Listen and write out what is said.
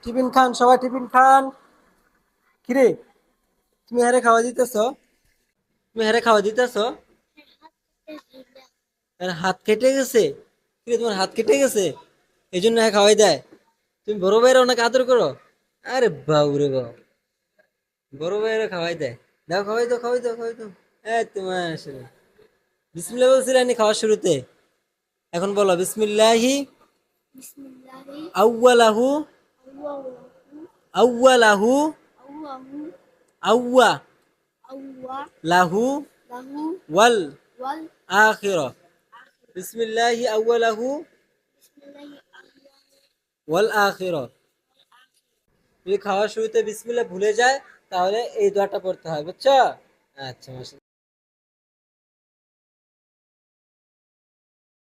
Tiffin খান, সবাই tiffin খান। কিরে, তুমি হারে খাওয়া দিতেছ? তুমি হারে খাওয়া দিতেছ? আর হাত কেটে গেছে? কিরে, তোমার হাত কেটে গেছে, এই জন্য হ্যাঁ খাওয়াই দেয়? তুমি বড় ভাইরা অনেক আদর করো? আরে বাবু রে বাবু, বড় ভাইরা খাওয়াই দেয়। দাও, খাওয়াই দাও, খাওয়াই দাও, খাওয়াই দাও। তোমার আসলে বিসমিল্লাহ বলছিলেন খাওয়ার শুরুতে, এখন বলো বিসমিল্লাহি বিসমিল্লাহি আউয়ালাহু আউয়ালাহু আউয়ালাহু আউয়াহু আউয়া আউয়া লাহু লাহু ওয়াল ওয়াল আখিরা। বিসমিল্লাহি আউয়ালাহু বিসমিল্লাহি আউয়াহু ওয়াল আখিরা। যদি খাওয়ার শুরুতে বিসমিল্লাহ ভুলে যায় তাহলে এই দোয়াটা পড়তে হয়, বুঝছো? আচ্ছা, মাশাআল্লাহ।